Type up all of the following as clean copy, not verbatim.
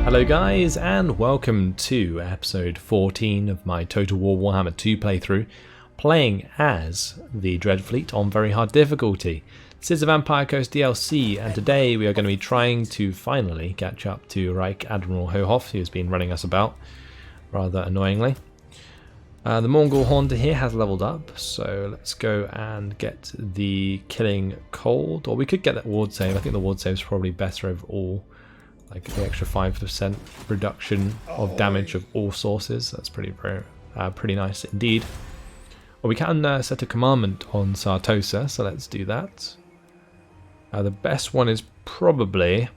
Hello guys, and welcome to episode 14 of my Total War Warhammer 2 playthrough, playing as the Dreadfleet on very hard difficulty. This is a Vampire Coast DLC, and today we are going to be trying to finally catch up to Reich Admiral Hohoff, who has been running us about, rather annoyingly. The Mongol Haunter here has leveled up, so let's go and get the Killing Cold, or we could get that ward save. I think the ward save is probably better overall. Like the extra 5% reduction of damage of all sources. That's pretty nice indeed. Well, we can set a commandment on Sartosa, so let's do that. The best one is probably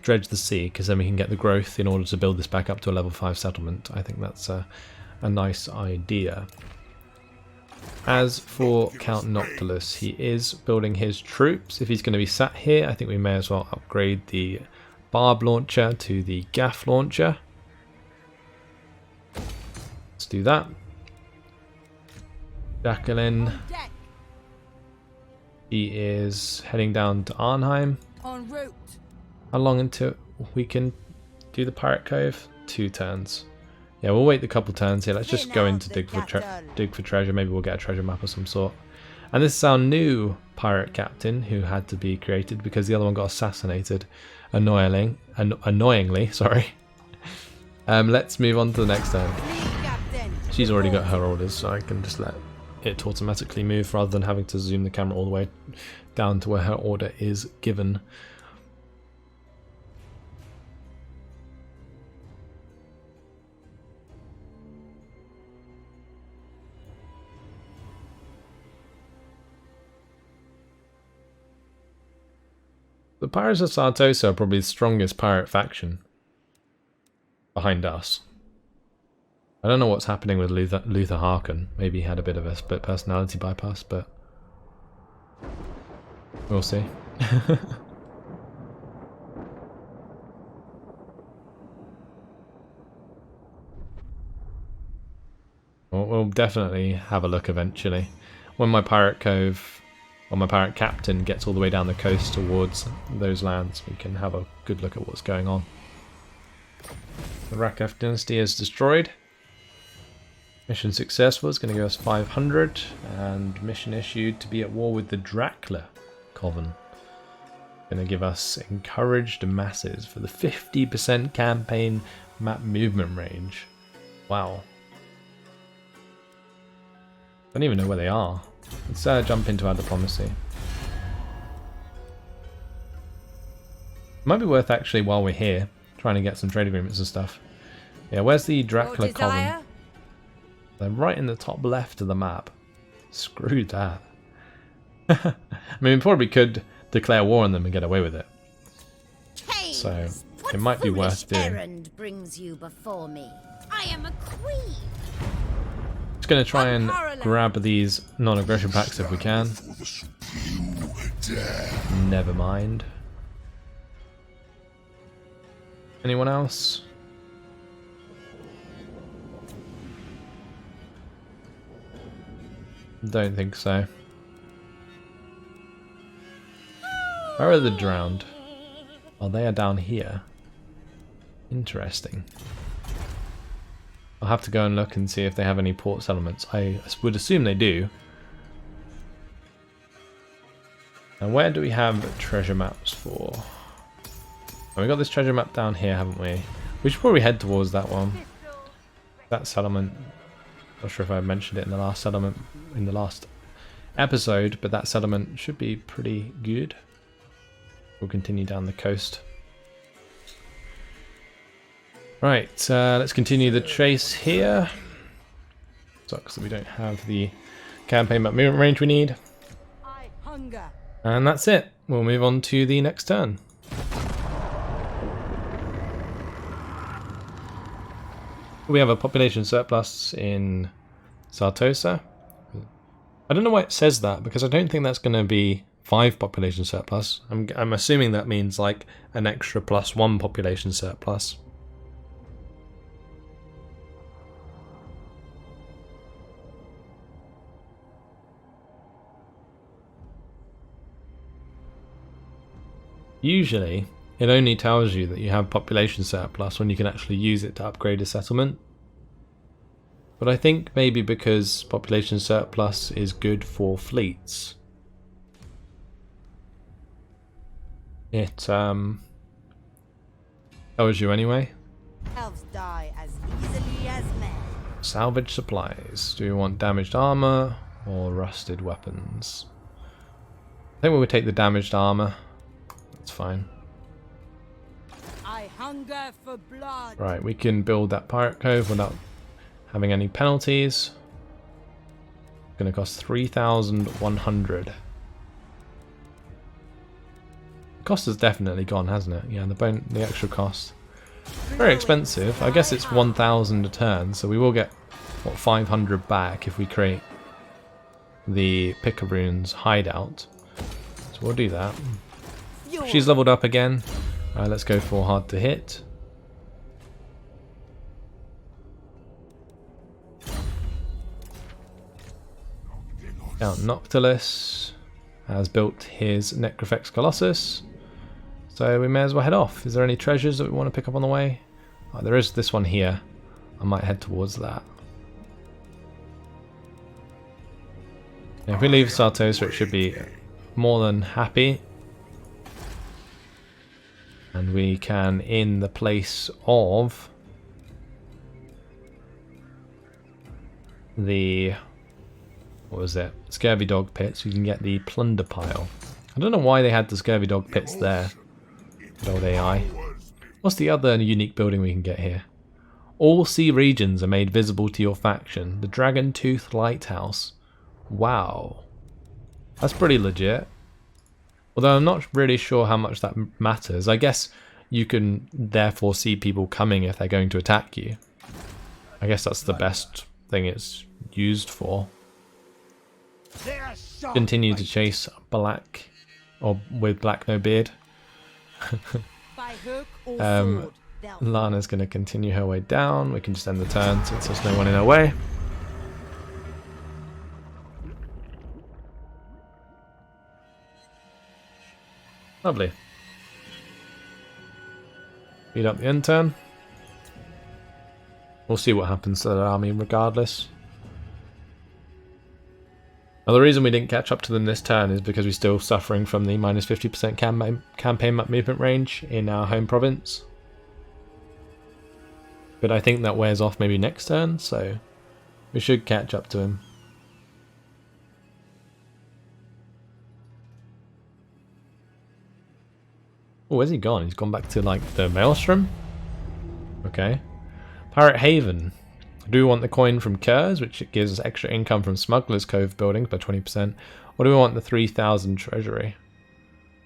Dredge the Sea, because then we can get the growth in order to build this back up to a level 5 settlement. I think that's a nice idea. As for Count Noctilus, he is building his troops. If he's going to be sat here, I think we may as well upgrade the Barb launcher to the Gaff launcher. Let's do that. Jacqueline. He is heading down to Arnheim. En route. How long until we can do the Pirate Cove? 2 turns. Yeah, we'll wait a couple turns here. Let's just go into dig for treasure. Maybe we'll get a treasure map of some sort. And this is our new pirate captain who had to be created because the other one got assassinated. Annoyingly, sorry. Let's move on to the next turn. She's already got her orders, so I can just let it automatically move rather than having to zoom the camera all the way down to where her order is given. The Pirates of Sartosa are probably the strongest pirate faction behind us. I don't know what's happening with Luther Harkin. Maybe he had a bit of a split personality bypass, but we'll see. We'll definitely have a look eventually. When my Pirate Cove, or my Pirate Captain, gets all the way down the coast towards those lands, we can have a good look at what's going on. The Rakaf dynasty is destroyed. Mission successful, it's going to give us 500, and mission issued to be at war with the Dracula Coven. Going to give us encouraged masses for the 50% campaign map movement range. Wow. Don't even know where they are. Let's jump into our diplomacy. Might be worth actually, while we're here, trying to get some trade agreements and stuff. Yeah, where's the Dracula Coven? They're right in the top left of the map. Screw that. I mean, we probably could declare war on them and get away with it. So it might be worth doing. Errand brings you before me? I am a queen. Just going to try and grab these non-aggression packs if we can. Never mind. Anyone else? Don't think so. Where are the drowned? Oh, they are down here. Interesting. I'll have to go and look and see if they have any port settlements. I would assume they do. And where do we have treasure maps for? Oh, we got this treasure map down here, haven't we? We should probably head towards that one. That settlement. Not sure if I mentioned it in the last settlement, in the last episode, but that settlement should be pretty good. We'll continue down the coast. Right, let's continue the chase here. Sucks that we don't have the campaign map movement range we need. And that's it. We'll move on to the next turn. We have a population surplus in Sartosa. I don't know why it says that, because I don't think that's going to be 5 population surplus. I'm assuming that means like an extra +1 population surplus. Usually, it only tells you that you have population surplus when you can actually use it to upgrade a settlement. But I think maybe because population surplus is good for fleets, it tells you anyway. Elves die as easily as men. Salvage supplies. Do we want damaged armor or rusted weapons? I think we would take the damaged armor. That's fine. I hunger for blood. Right, we can build that pirate cove without having any penalties. It's going to cost 3,100. The cost has definitely gone, hasn't it? Yeah, the extra cost. Very expensive. I guess it's 1,000 a turn, so we will get, what, 500 back if we create the Picaroon's hideout. So we'll do that. She's leveled up again. Let's go for hard to hit. Count Noctilus has built his Necrofex Colossus, so we may as well head off. Is there any treasures that we want to pick up on the way? Oh, there is this one here. I might head towards that. Yeah, if we leave Sartosa, it should be more than happy. And we can, in the place of the, what was it? Scurvy Dog Pits, you can get the Plunder Pile. I don't know why they had the Scurvy Dog Pits there. Good old AI. What's the other unique building we can get here? All sea regions are made visible to your faction. The Dragon Tooth Lighthouse. Wow. That's pretty legit. Although I'm not really sure how much that matters. I guess you can therefore see people coming if they're going to attack you. I guess that's the best thing it's used for. Continue to chase Black, or with Black No Beard. Lana's going to continue her way down. We can just end the turn since there's no one in her way. Lovely. Beat up the end turn. We'll see what happens to their army regardless. Now the reason we didn't catch up to them this turn is because we're still suffering from the minus 50% campaign map movement range in our home province. But I think that wears off maybe next turn, so we should catch up to him. Oh, where's he gone? He's gone back to, like, the Maelstrom? Okay. Pirate Haven. Do we want the coin from Kurz, which gives us extra income from Smuggler's Cove buildings by 20%? Or do we want the 3,000 treasury?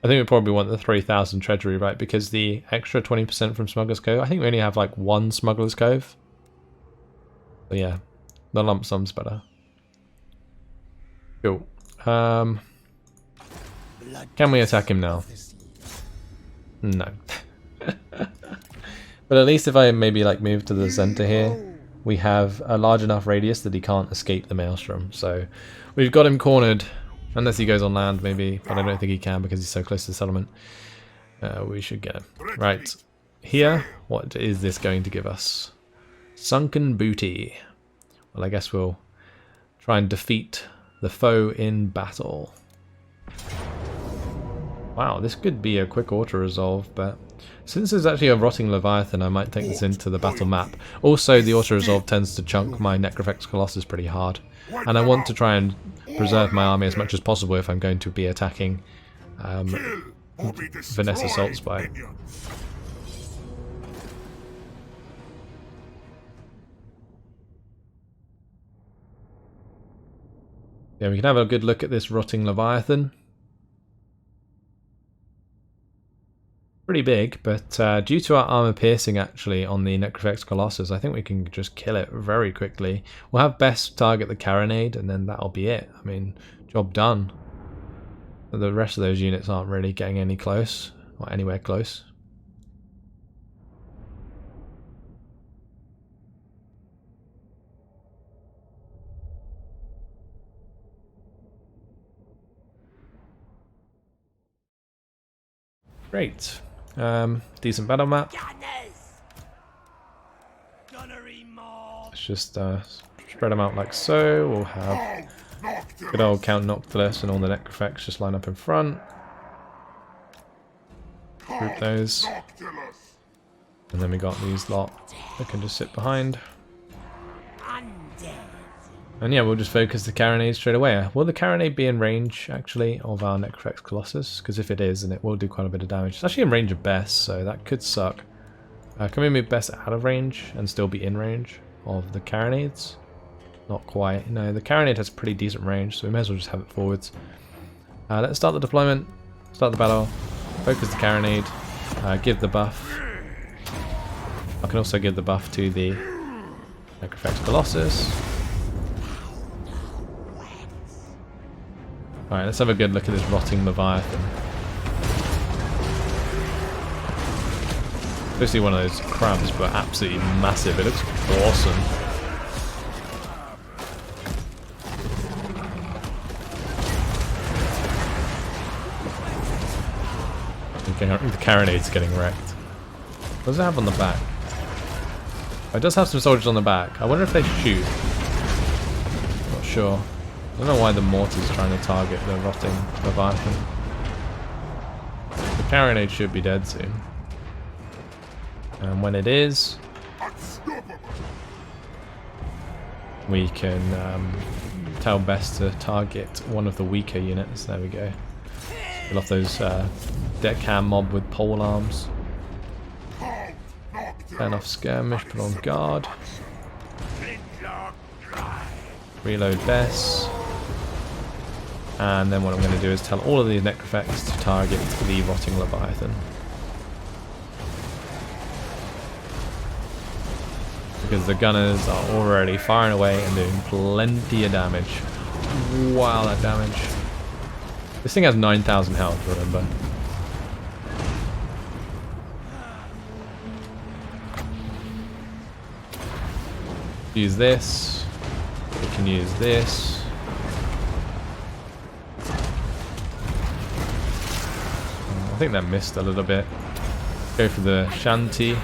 I think we probably want the 3,000 treasury, right? Because the extra 20% from Smuggler's Cove, I think we only have, like, one Smuggler's Cove. But yeah, the lump sum's better. Cool. Can we attack him now? No. But at least if I maybe like move to the center here, we have a large enough radius that he can't escape the Maelstrom. So we've got him cornered, unless he goes on land maybe, but I don't think he can because he's so close to the settlement. We should get him. Right, here, what is this going to give us? Sunken booty. Well, I guess we'll try and defeat the foe in battle. Wow, this could be a quick auto-resolve, but since there's actually a Rotting Leviathan, I might take this into the battle map. Also, the auto-resolve tends to chunk my Necrofex Colossus pretty hard, and I want to try and preserve my army as much as possible if I'm going to be attacking Vanessa Saltspike. Yeah, we can have a good look at this Rotting Leviathan. Pretty big, but due to our armor piercing actually on the Necrofex Colossus, I think we can just kill it very quickly. We'll have best target the carronade, and then that'll be it. I mean, job done. The rest of those units aren't really getting any close, or anywhere close. Great. Decent battle map. Gunners! Gunnery mob! Let's just spread them out like so. We'll have good old Count Noctilus and all the necrophects just line up in front. Group those. And then we got these lot that can just sit behind. And yeah, we'll just focus the carronade straight away. Will the carronade be in range, actually, of our Necrofex Colossus? Because if it is, then it will do quite a bit of damage. It's actually in range of Bess, so that could suck. Can we move Bess out of range and still be in range of the carronades? Not quite. No, the carronade has pretty decent range, so we may as well just have it forwards. Let's start the deployment, start the battle, focus the carronade, give the buff. I can also give the buff to the Necrofex Colossus. Alright, let's have a good look at this rotting Leviathan. Especially one of those crabs, but absolutely massive. It looks awesome. The carronade's getting wrecked. What does it have on the back? Oh, it does have some soldiers on the back. I wonder if they shoot. Not sure. I don't know why the mortar's trying to target the rotting Leviathan. The carronade should be dead soon. And when it is, we can tell Bess to target one of the weaker units. There we go. Kill off those deckhand mob with pole arms. Turn off skirmish, put on guard. Reload Bess. And then what I'm going to do is tell all of these necrophects to target the rotting Leviathan. Because the gunners are already firing away and doing plenty of damage. Wow, that damage. This thing has 9,000 health, remember. Use this. We can use this. I think that missed a little bit. Go for the shanty.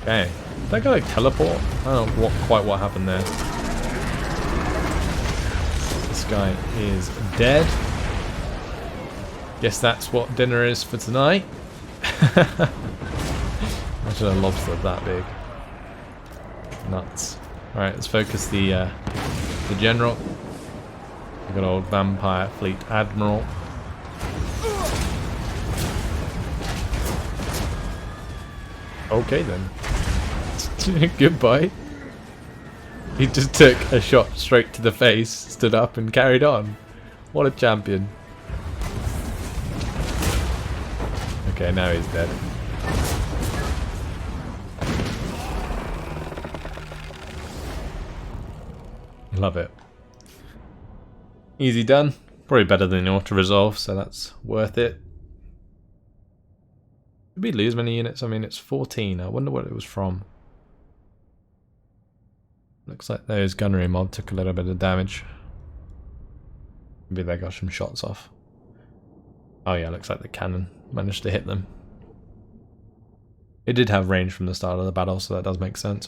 Okay. Did that guy like teleport? I don't know quite what happened there. This guy is dead. Guess that's what dinner is for tonight. I should have lobstered that big. Nuts. Alright, let's focus the general. Good old vampire fleet admiral. Okay then. Goodbye. He just took a shot straight to the face, stood up and carried on. What a champion. Okay, now he's dead. Love it. Easy done. Probably better than auto resolve, so that's worth it. Did we lose many units? I mean, it's 14. I wonder what it was from. Looks like those gunnery mob took a little bit of damage. Maybe they got some shots off. Oh yeah, looks like the cannon managed to hit them. It did have range from the start of the battle, so that does make sense.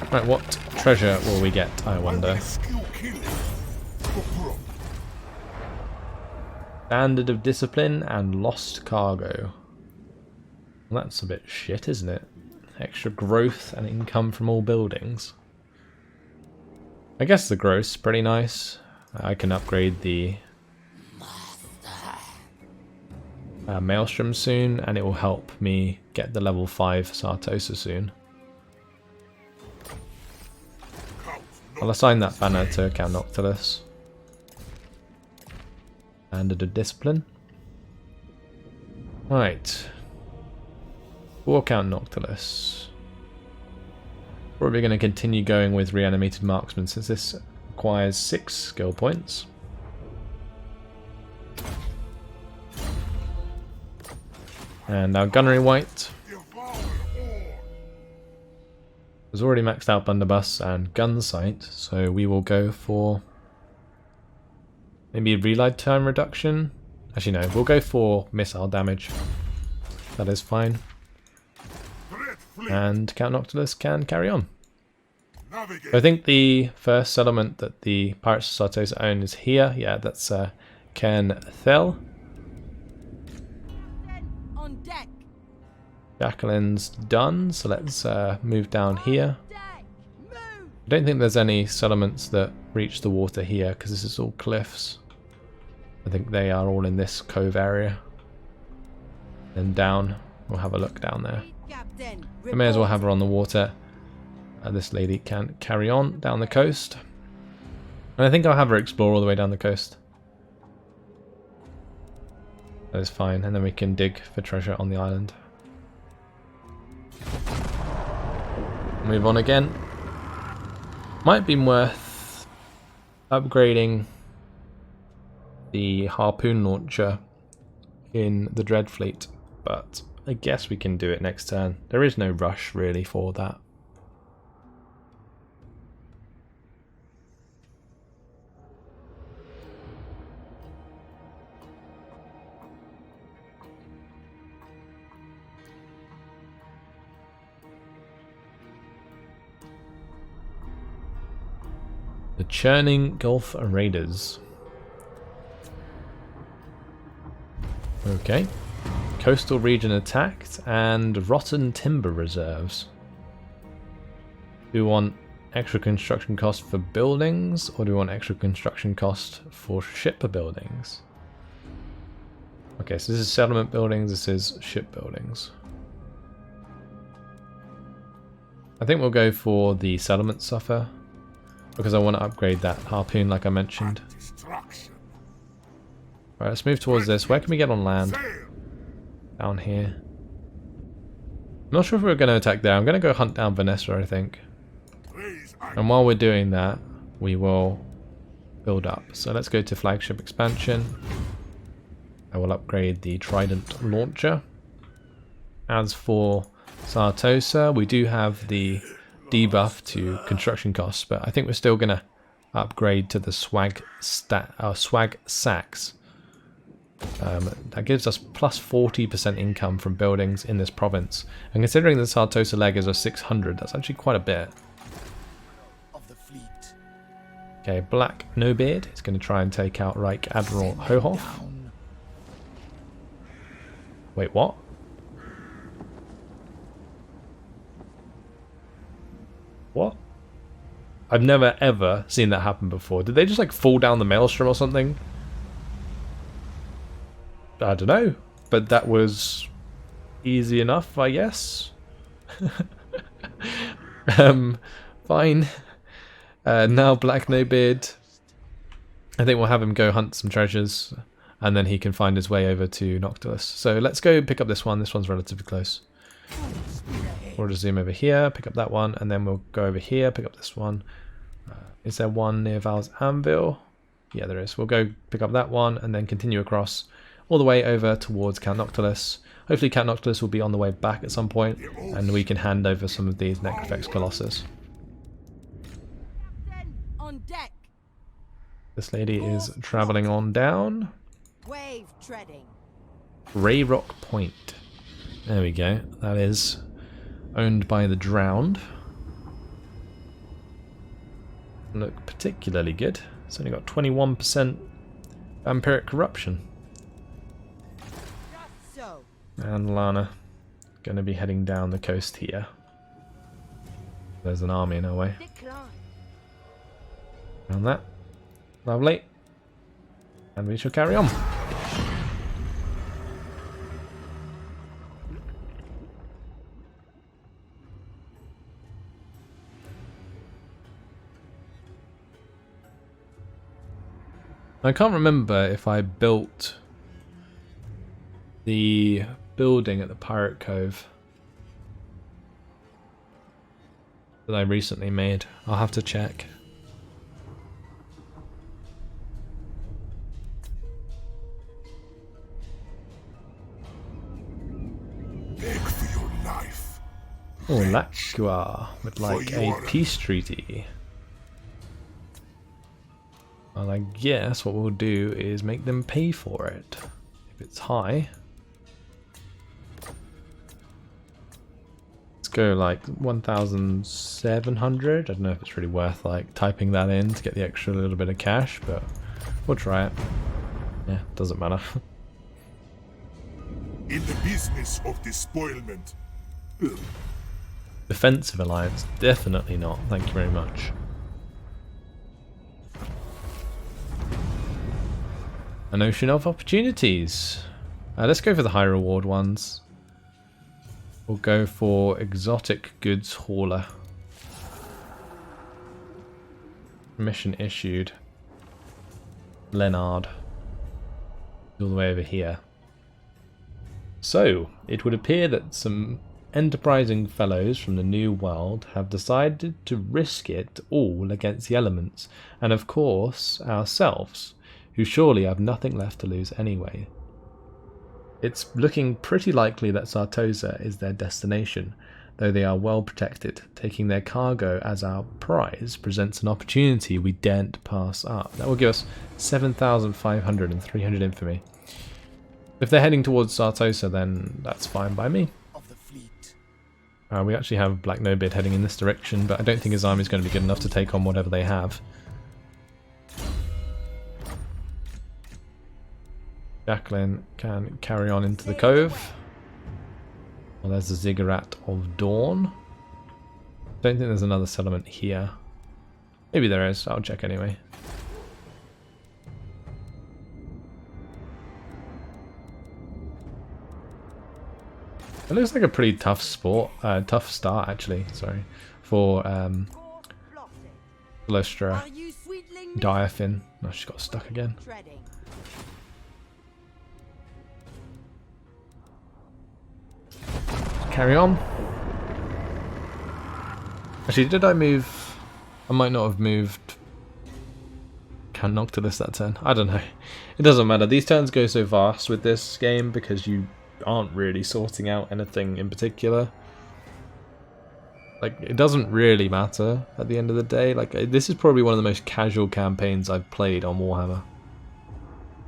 Right, what treasure will we get, I wonder? Standard of Discipline and Lost Cargo. Well, that's a bit shit, isn't it? Extra growth and income from all buildings. I guess the growth's pretty nice. I can upgrade the Maelstrom soon, and it will help me get the level 5 Sartosa soon. I'll assign that banner to Count Noctilus. Standard of Discipline. Right. For Count Noctilus. Probably going to continue going with reanimated marksman since this requires 6 skill points. And now gunnery white. There's already maxed out blunderbuss and gun sight, so we will go for maybe reload time reduction. Actually no, we'll go for missile damage. That is fine. And Count Noctilus can carry on. I think the first settlement that the Pirates of Sartosa own is here. Yeah, that's Cairn Thel. On deck. Jacqueline's done, so let's move down here. Deck. Move. I don't think there's any settlements that reach the water here because this is all cliffs. I think they are all in this cove area. Then down, we'll have a look down there. Captain. I may as well have her on the water. This lady can carry on down the coast. And I think I'll have her explore all the way down the coast. That is fine, and then we can dig for treasure on the island. Move on again. Might be worth upgrading the harpoon launcher in the Dreadfleet, but I guess we can do it next turn. There is no rush really for that. The Churning Gulf Raiders. Okay. Coastal region attacked and rotten timber reserves. Do we want extra construction cost for buildings or do we want extra construction cost for ship buildings? Okay, so this is settlement buildings, this is ship buildings. I think we'll go for the settlement suffer because I want to upgrade that harpoon like I mentioned. Right, let's move towards this. Where can we get on land? Down here. I'm not sure if we're going to attack there. I'm going to go hunt down Vanessa, I think. And while we're doing that, we will build up. So let's go to flagship expansion. I will upgrade the Trident launcher. As for Sartosa, we do have the debuff to construction costs, but I think we're still going to upgrade to the swag sacks. That gives us plus 40% income from buildings in this province. And considering the Sartosa leg is a 600, that's actually quite a bit. Okay, Black No Beard is going to try and take out Reich Admiral Hohoff. Wait, what? What? I've never ever seen that happen before. Did they just like fall down the maelstrom or something? I don't know, but that was easy enough, I guess. Fine. Now Black No Beard. I think we'll have him go hunt some treasures, and then he can find his way over to Noctilus. So let's go pick up this one. This one's relatively close. We'll just zoom over here, pick up that one, and then we'll go over here, pick up this one. Is there one near Val's Anvil? Yeah, there is. We'll go pick up that one, and then continue across all the way over towards Count Noctilus. Hopefully Count Noctilus will be on the way back at some point, and we can hand over some of these Necrofex Colossus. On deck. This lady is travelling on down. Wave treading. Grey Rock Point. There we go. That is owned by the Drowned. Look particularly good. It's only got 21% vampiric corruption. So. And Lana going to be heading down the coast here. There's an army in our way. Decline. Around that. Lovely. And we shall carry on. I can't remember if I built the building at the Pirate Cove. that I recently made. I'll have to check. Beg for your life. Oh, Lacqua would like a peace treaty. Well, I guess what we'll do is make them pay for it. If it's high. Let's go like 1,700. I don't know if it's really worth like typing that in to get the extra little bit of cash, but we'll try it. Yeah, doesn't matter. In the business of despoilment. Defensive alliance, definitely not. Thank you very much. An ocean of opportunities. Let's go for the high reward ones. We'll go for exotic goods hauler. Mission issued. Leonard. All the way over here. So, it would appear that some enterprising fellows from the New World have decided to risk it all against the elements, and of course ourselves, who surely have nothing left to lose anyway. It's looking pretty likely that Sartosa is their destination, though they are well protected. Taking their cargo as our prize presents an opportunity we daren't pass up. That will give us 7,500 and 300 infamy. If they're heading towards Sartosa, then that's fine by me. Of the fleet. We actually have Black Nobid heading in this direction, but I don't think his army is going to be good enough to take on whatever they have. Jacqueline can carry on into the cove. Well, there's the Ziggurat of Dawn. Don't think there's another settlement here. Maybe there is, I'll check anyway. It looks like a pretty tough tough start actually, sorry, for Lystra. Diaphin. Oh, she's got stuck again. Carry on. Actually, did I move? I might not have moved Count Noctilus that turn. I don't know. It doesn't matter. These turns go so fast with this game because you aren't really sorting out anything in particular. Like, it doesn't really matter at the end of the day. Like, this is probably one of the most casual campaigns I've played on Warhammer.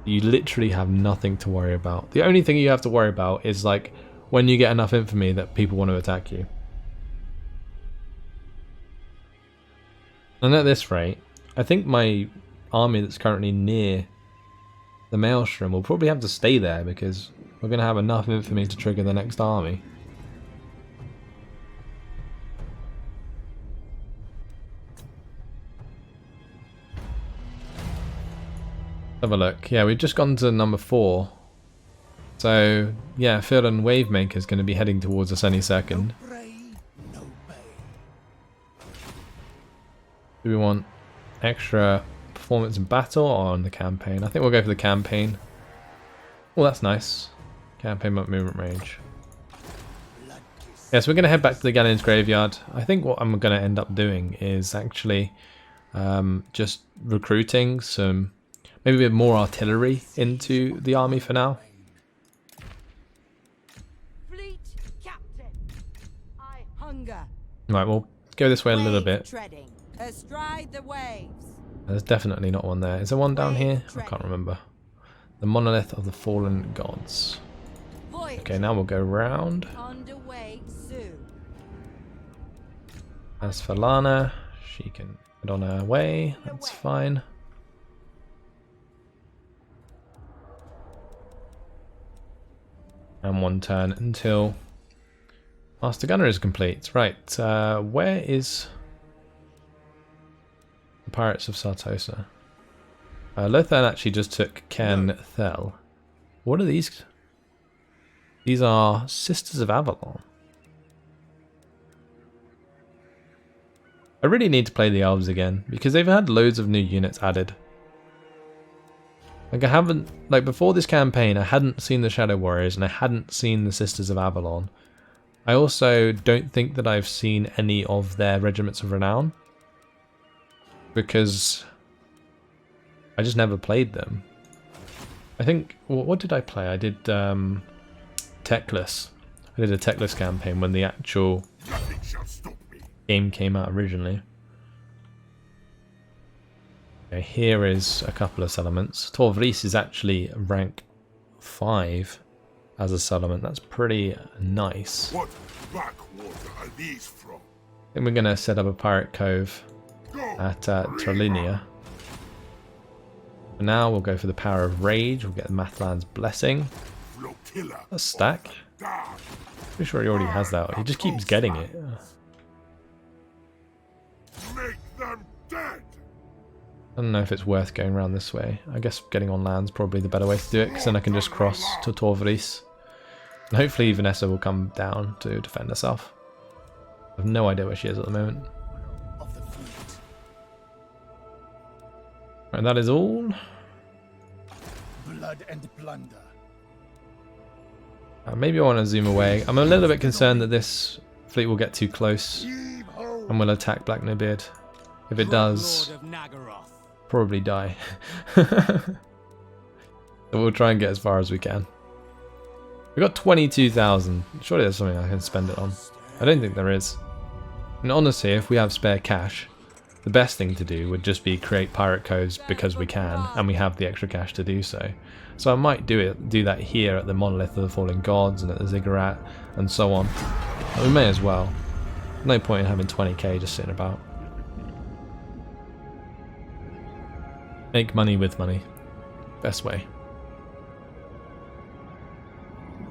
You literally have nothing to worry about. The only thing you have to worry about is, like, when you get enough infamy that people want to attack you. And at this rate, I think my army that's currently near the Maelstrom will probably have to stay there because we're going to have enough infamy to trigger the next army. Have a look. Yeah, we've just gone to number 4. So, yeah, Phil and Wavemaker is going to be heading towards us any second. Do we want extra performance in battle or on the campaign? I think we'll go for the campaign. Oh, that's nice. Campaign movement range. Yeah, so we're going to head back to the Galleon's Graveyard. I think what I'm going to end up doing is actually just recruiting some, maybe a bit more artillery into the army for now. Fleet captain, I hunger. Right, we'll go this way a little bit. Treading, astride the waves. There's definitely not one there. Is there one down here? I can't remember. The Monolith of the Fallen Gods. Okay, now we'll go round. Underway soon. As for Lana, she can head on her way. That's fine. And one turn until Master Gunner is complete. Right, where is the Pirates of Sartosa? Lothan actually just took Ken Thel. What are these? These are Sisters of Avalon. I really need to play the elves again because they've had loads of new units added. Like, I haven't, like, before this campaign I hadn't seen the Shadow Warriors and I hadn't seen the Sisters of Avalon. I also don't think that I've seen any of their regiments of renown, because I just never played them. I think, what did I play? I did Techless. I did a Techless campaign when the actual game came out originally. Okay, here is a couple of settlements. Torvries is actually rank 5 as a settlement. That's pretty nice. What backwater are these from? I think we're going to set up a pirate cove at Trelinia. For now, we'll go for the Power of Rage. We'll get the Mathlan's Blessing. A stack. Pretty sure he already has that. He just keeps getting it. Make them dead. I don't know if it's worth going around this way. I guess getting on land's probably the better way to do it, because then I can just cross to Torvries. And hopefully Vanessa will come down to defend herself. I have no idea where she is at the moment. Right, that is all. Blood and plunder. Maybe I want to zoom away. I'm a little bit concerned that this fleet will get too close and will attack Black Nobeard. If it does, probably die. So we'll try and get as far as we can. We've got 22,000. Surely there's something I can spend it on. I don't think there is. And honestly, if we have spare cash, the best thing to do would just be create pirate coves because we can, and we have the extra cash to do so. So I might do that here at the Monolith of the Fallen Gods and at the Ziggurat and so on. But we may as well. No point in having 20k just sitting about. Make money with money. Best way.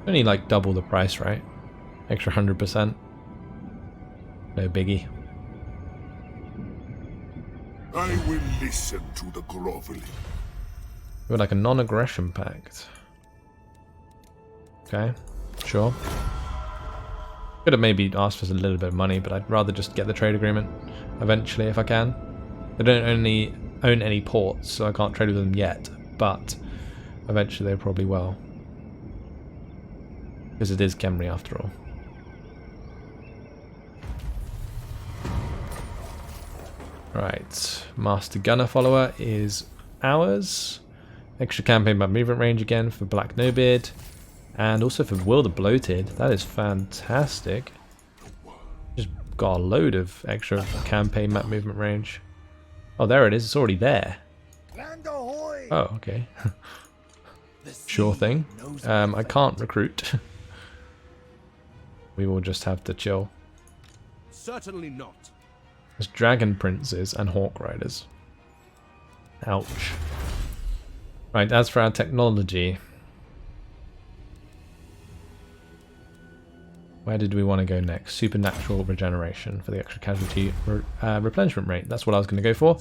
Only like double the price, right? Extra 100%. No biggie. I will listen to the groveling. We're like a non-aggression pact. Okay, sure. Could have maybe asked for a little bit of money, but I'd rather just get the trade agreement eventually if I can. They don't only own any ports, so I can't trade with them yet, but eventually they probably will. Because it is Khemri after all. Right, Master Gunner Follower is ours. Extra campaign by movement range again for Black Nobeard. And also for Will the Bloated. That is fantastic. Just got a load of extra campaign map movement range. Oh, there it is. It's already there. Oh, okay. Sure thing. I can't recruit. We will just have to chill. Certainly not. There's Dragon Princes and Hawk Riders. Ouch. Right, as for our technology, where did we want to go next? Supernatural regeneration for the extra casualty replenishment rate. That's what I was going to go for.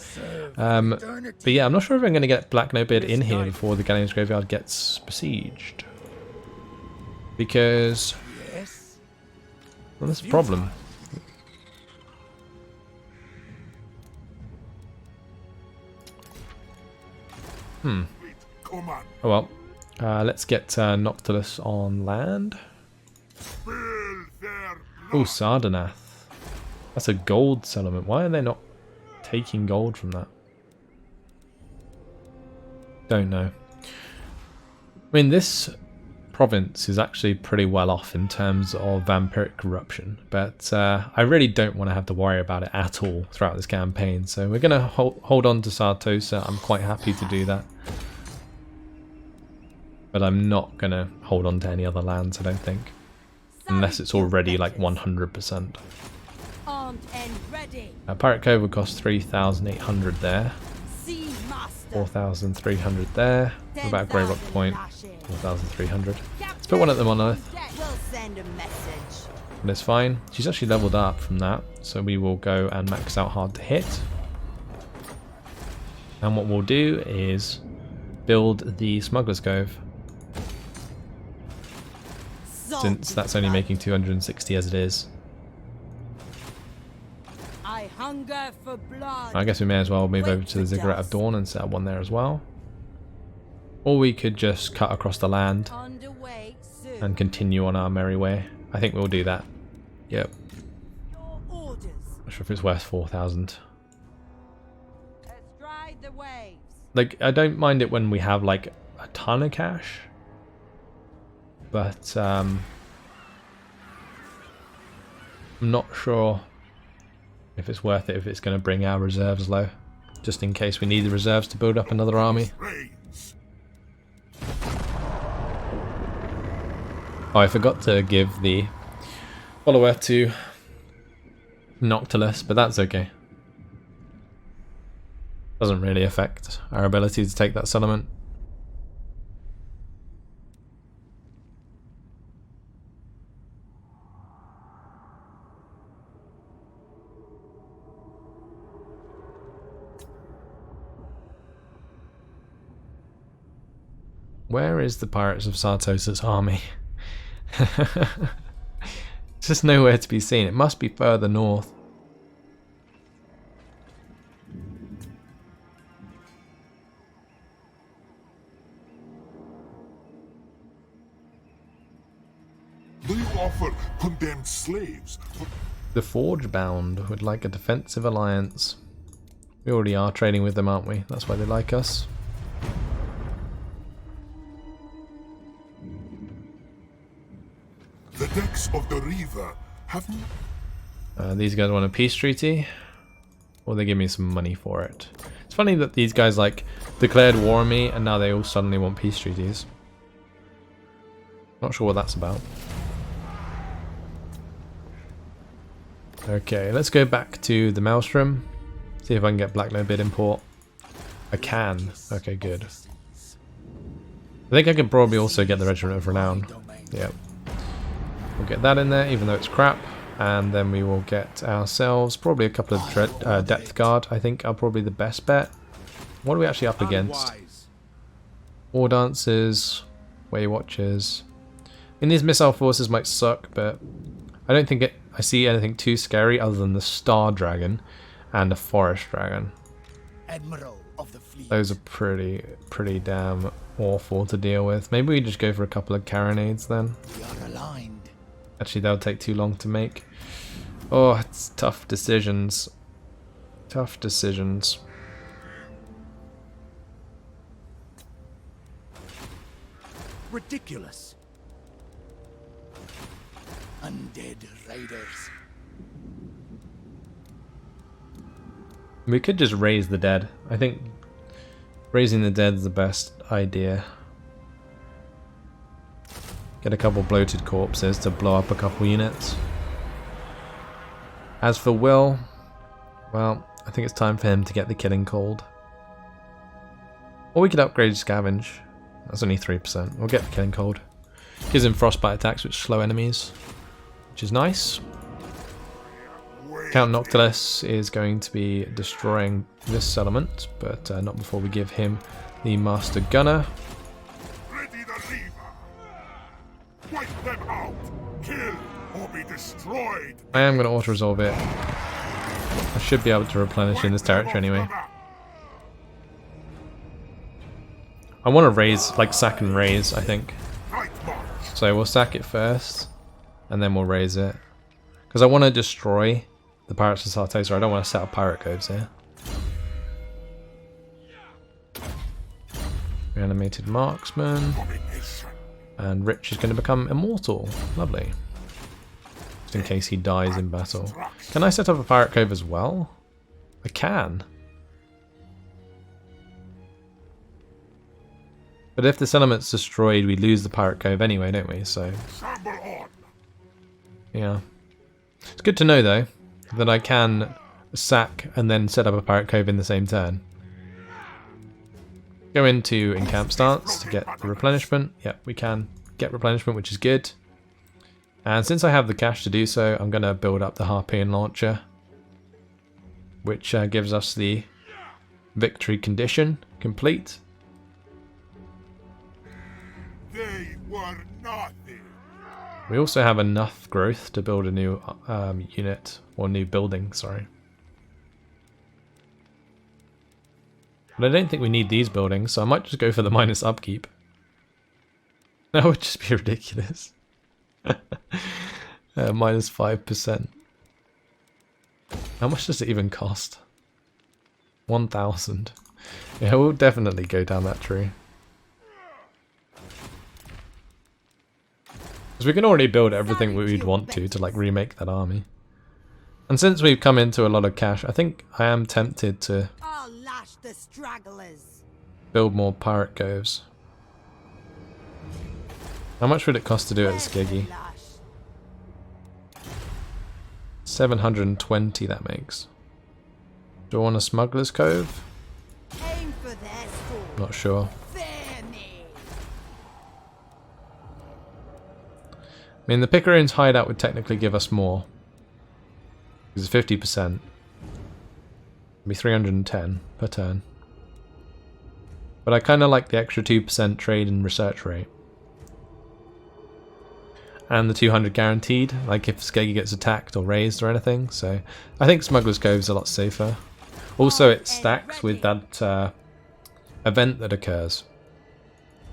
But yeah, I'm not sure if I'm going to get Black Nobeard in here before the Galleon's Graveyard gets besieged. Because, well, that's a problem. Oh well, let's get Noctilus on land. Oh, Sardanath. That's a gold settlement. Why are they not taking gold from that? Don't know. I mean, this province is actually pretty well off in terms of vampiric corruption, but I really don't want to have to worry about it at all throughout this campaign, so we're going to hold on to Sartosa. I'm quite happy to do that. But I'm not going to hold on to any other lands, I don't think. Unless it's already like 100%. Armed and ready. Pirate Cove would cost 3,800 there. 4,300 there. What about Grey Rock Point? 4,300. Let's put one at the Monolith. We'll send a message. But it's fine. She's actually leveled up from that. So we will go and max out hard to hit. And what we'll do is build the Smuggler's Cove. Since that's only making 260 as it is. I hunger for blood. I guess we may as well move over to the Ziggurat of Dawn and set up one there as well. Or we could just cut across the land and continue on our merry way. I think we'll do that. Yep. Your orders. Not sure if it's worth 4,000. Let's ride the waves. Like, I don't mind it when we have like a ton of cash, but I'm not sure if it's worth it if it's going to bring our reserves low, just in case we need the reserves to build up another army. Oh, I forgot to give the follower to Noctilus, but that's okay. Doesn't really affect our ability to take that settlement. Where is the Pirates of Sartosa's army? It's just nowhere to be seen. It must be further north. Do you offer condemned slaves? The Forge-bound would like a defensive alliance. We already are trading with them, aren't we? That's why they like us. The decks of the river have... These guys want a peace treaty, or they give me some money for it. It's funny that these guys like declared war on me and now they all suddenly want peace treaties. Not sure what that's about. Okay, let's go back to the Maelstrom. See if I can get Black No Bid import. I can. Okay, good. I think I can probably also get the Regiment of Renown. Yep. We'll get that in there, even though it's crap. And then we will get ourselves probably a couple of Depth Guard. I think are probably the best bet. What are we actually up against? War Dancers, Way Watchers. I mean, these missile forces might suck, but I don't think I see anything too scary other than the Star Dragon and a Forest Dragon. Admiral of the fleet. Those are pretty damn awful to deal with. Maybe we just go for a couple of carronades then. We are aligned. Actually, that'll take too long to make. Oh, it's tough decisions. Tough decisions. Ridiculous. Undead raiders. We could just raise the dead. I think raising the dead is the best idea. Get a couple bloated corpses to blow up a couple units. As for Will, well, I think it's time for him to get the Killing Cold. Or we could upgrade Scavenge. That's only 3%. We'll get the Killing Cold. Gives him frostbite attacks which slow enemies, which is nice. Count Noctilus is going to be destroying this settlement, but not before we give him the Master Gunner. Ready the lever. Wipe them out. Kill or be destroyed. I am going to auto-resolve it. I should be able to replenish in this territory anyway. I want to raise, like sack and raise, I think. So we'll sack it first, and then we'll raise it. Because I want to destroy the Pirates of Sartosa. I don't want to set up pirate coves here. Reanimated Marksman. And Rich is going to become immortal. Lovely. Just in case he dies in battle. Can I set up a pirate cove as well? I can. But if the settlement's destroyed, we lose the pirate cove anyway, don't we? So, yeah. It's good to know, though, that I can sack and then set up a pirate cove in the same turn. Go into encamp stance to get the replenishment. Yep, we can get replenishment, which is good. And since I have the cash to do so, I'm going to build up the harpoon launcher, which gives us the victory condition complete. They were nothing. We also have enough growth to build a new unit, or new building, sorry. But I don't think we need these buildings, so I might just go for the minus upkeep. That would just be ridiculous. Minus 5%. How much does it even cost? 1,000. Yeah, we'll definitely go down that tree. Because we can already build everything we'd want to like remake that army. And since we've come into a lot of cash, I think I am tempted to I'll lash the stragglers. build more pirate coves. How much would it cost to do it at Skeggy? 720 that makes. Do I want a smuggler's cove? Aim for their sword. Not sure. Fear me. I mean, the Piccaroon's hideout would technically give us more. Because it's 50%. It'd be 310 per turn. But I kind of like the extra 2% trade and research rate. And the 200 guaranteed, like if Skeggy gets attacked or raised or anything. So I think Smuggler's Cove's a lot safer. Also, it stacks with that event that occurs.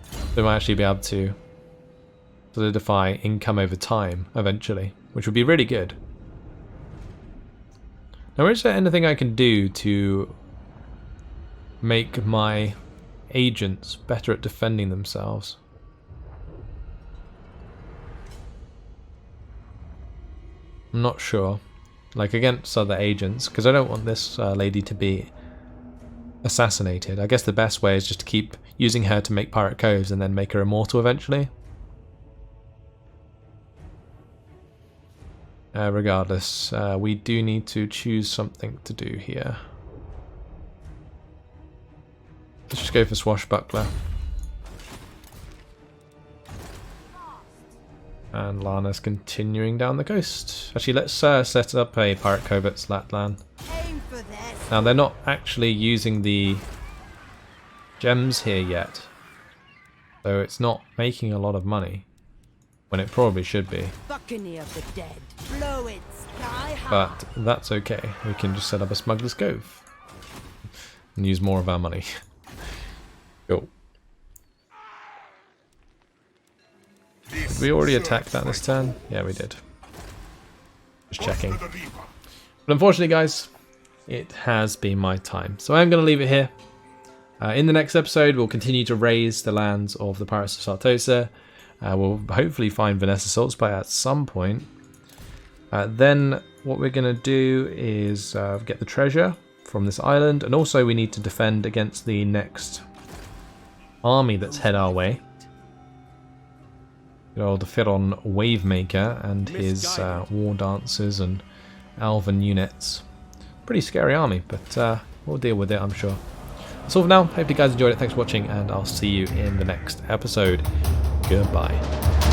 So we might actually be able to solidify income over time eventually, which would be really good. Now, is there anything I can do to make my agents better at defending themselves? I'm not sure. Like against other agents, because I don't want this lady to be assassinated. I guess the best way is just to keep using her to make pirate coves and then make her immortal eventually. Regardless, we do need to choose something to do here. Let's just go for Swashbuckler. And Lana's continuing down the coast. Actually, let's set up a pirate cove at Slatland. Aim for their Now, they're not actually using the gems here yet. So it's not making a lot of money. When it probably should be. buccaneer of the dead. Blow it sky high. But that's okay. We can just set up a smuggler's cove. And use more of our money. Cool. Did we already attack that this turn? Yeah, we did. Just checking. But unfortunately, guys, it has been my time. So I'm going to leave it here. In the next episode, we'll continue to raise the lands of the Pirates of Sartosa. We'll hopefully find Vanessa Saltspike at some point. Then what we're going to do is get the treasure from this island. And also we need to defend against the next army that's head our way. Good old Firon Wavemaker and his war dancers and elven units. Pretty scary army, but we'll deal with it, I'm sure. That's all for now. Hope you guys enjoyed it. Thanks for watching, and I'll see you in the next episode. Goodbye.